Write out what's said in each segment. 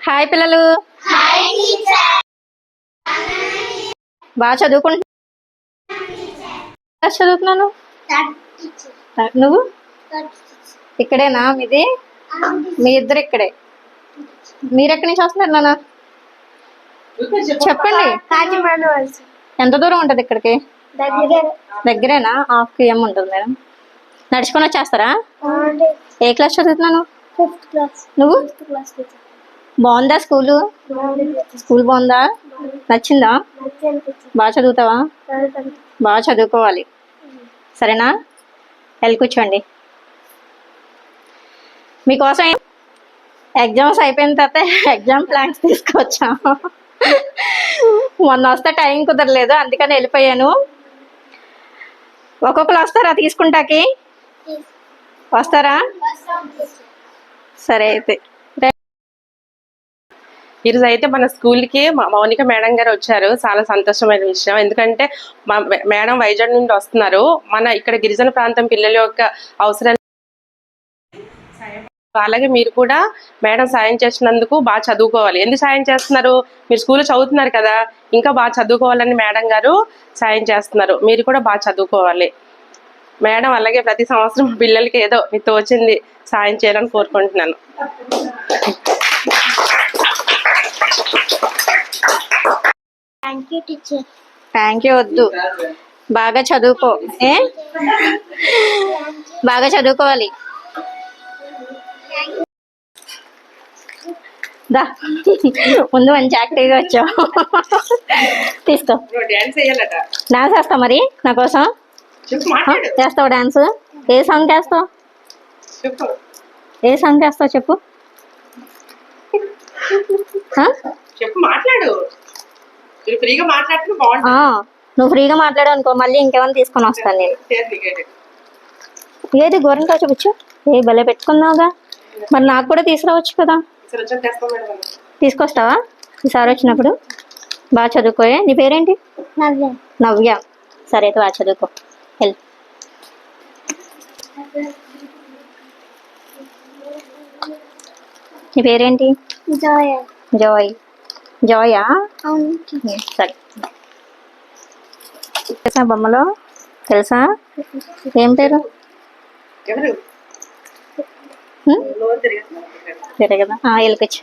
Hi పిల్లలు, బాగా చదువుతున్నాను. నువ్వు ఇక్కడేనా మీది? మీ ఇద్దరు ఇక్కడే. మీరెక్కడి నుంచి వస్తున్నారు నాన్న? చెప్పండి. ఎంత దూరం ఉంటది ఇక్కడికి? దగ్గరేనా? హాఫ్ km ఉంటుంది మేడం. నడుచుకొని వచ్చేస్తారా? ఏ క్లాస్ చదువుతున్నాను? నువ్వు? బాగుందా స్కూలు? స్కూల్ బాగుందా? నచ్చిందా? బాగా చదువుతావా? బాగా చదువుకోవాలి, సరేనా? వెళ్ళి కూర్చోండి. మీకోసం ఎగ్జామ్స్ అయిపోయిన తర్వాత ఎగ్జామ్ ప్లాన్స్ తీసుకొచ్చా. మొన్న వస్తే టైం కుదరలేదు, అందుకని వెళ్ళిపోయాను. ఒక్కొక్కరు వస్తారా తీసుకుంటాకి? వస్తారా? సరే అయితే. ఈరోజు అయితే మన స్కూల్కి మౌనిక మేడం గారు వచ్చారు. చాలా సంతోషమైన విషయం, ఎందుకంటే మేడం వైజాగ్ నుండి వస్తున్నారు. మన ఇక్కడ గిరిజన ప్రాంతం పిల్లల యొక్క అవసరాన్ని, అలాగే మీరు కూడా మేడం సాయం చేసినందుకు బాగా చదువుకోవాలి. ఎందుకు సాయం చేస్తున్నారు? మీరు స్కూల్లో చదువుతున్నారు కదా, ఇంకా బాగా చదువుకోవాలని మేడం గారు సాయం చేస్తున్నారు. మీరు కూడా బాగా చదువుకోవాలి. మేడం అలాగే ప్రతి సంవత్సరం పిల్లలకి ఏదో మీకు తోచింది సాయం చేయాలని కోరుకుంటున్నాను. థ్యాంక్ యూ వద్దు, బాగా చదువుకో. బాగా చదువుకోవాలి. దా, ముందు మంచి యాక్టివ్గా వచ్చావు. తీసుకో. డాన్స్ వేస్తావు మరి నా కోసం? చేస్తావు డాన్స్? ఏ సాంగ్ చేస్తావు? ఏ సాంగ్ చేస్తావు చెప్పు. నువ్వు ఫ్రీగా మాట్లాడు అనుకో, మళ్ళీ ఇంకేమైనా తీసుకొని వస్తాను నేను. ఏది గోరంగా చూపించు. ఏ భలే పెట్టుకున్నావుగా, మరి నాకు కూడా తీసుకురావచ్చు కదా. తీసుకొస్తావా ఈసారి వచ్చినప్పుడు? బాగా చదువుకోయే. నీ పేరేంటి? నవ్య. సరే అయితే బాగా చదువుకో. వెళ్ళు. నీ పేరేంటి? జాయ్. జాయా? సరే. తెలుసా బొమ్మలో? తెలుసా? ఏం పేరు? సరే కదా, వెళ్ళకొచ్చు.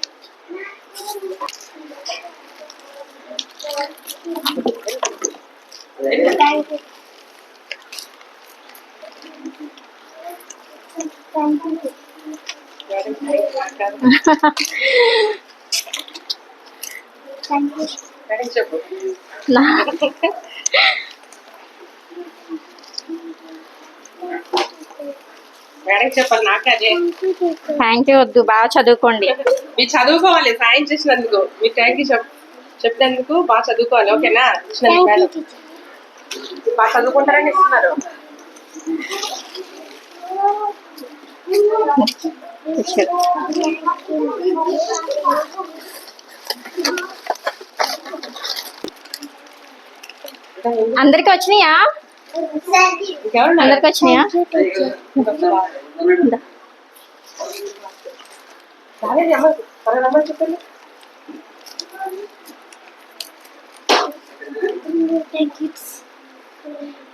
థ్యాంక్ యూ వద్దు, బాగా చదువుకోండి. మీరు చదువుకోవాలి. సాయం చేసినందుకు మీరు థ్యాంక్ యూ చెప్పినందుకు బాగా చదువుకోవాలి, ఓకేనా? బాగా చదువుకుంటారని ఇస్తున్నారు. అందరికి వచ్చినాయా? అందరికి వచ్చినాయా?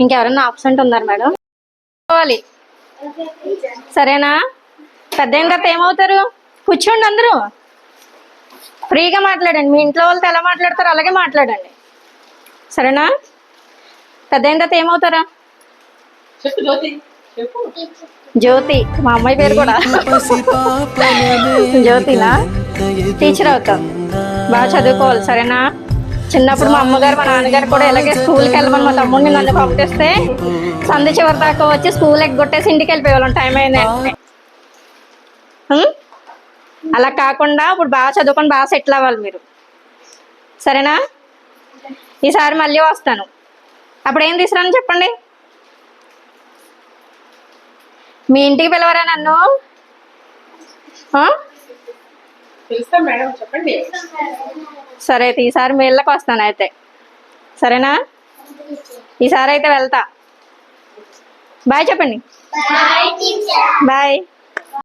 ఇంకెవరన్నా ఆబ్సెంట్ ఉన్నారు మేడం? సరేనా? పెద్ద అయిన తర్వాత ఏమవుతారు? కూర్చోండి, అందరూ ఫ్రీగా మాట్లాడండి. మీ ఇంట్లో వాళ్ళతో ఎలా మాట్లాడతారో అలాగే మాట్లాడండి, సరేనా? పెద్ద అయిన తర్వాత ఏమవుతారా? జ్యోతి. మా అమ్మాయి పేరు కూడా జ్యోతినా? టీచర్ అవుతాం. బాగా చదువుకోవాలి, సరేనా? చిన్నప్పుడు మా అమ్మగారు మా నాన్నగారు కూడా ఇలాగే స్కూల్కి వెళ్ళమని మా తమ్ముడిని నన్ను పంపిస్తే సంధి చివరి దాకా వచ్చి స్కూల్ ఎగ్గొట్టేసి ఇంటికి వెళ్ళిపోయేవాళ్ళం టైం అయింది. అలా కాకుండా ఇప్పుడు బాగా చదువుకొని బాగా సెటిల్ అవ్వాలి మీరు, సరేనా? ఈసారి మళ్ళీ వస్తాను. అప్పుడు ఏం తీసుకురాని చెప్పండి. మీ ఇంటికి పిలవరా నన్ను? సరే అయితే ఈసారి మీ ఇళ్ళకి వస్తాను అయితే, సరేనా? ఈసారి అయితే వెళ్తా. బాయ్ చెప్పండి. బాయ్.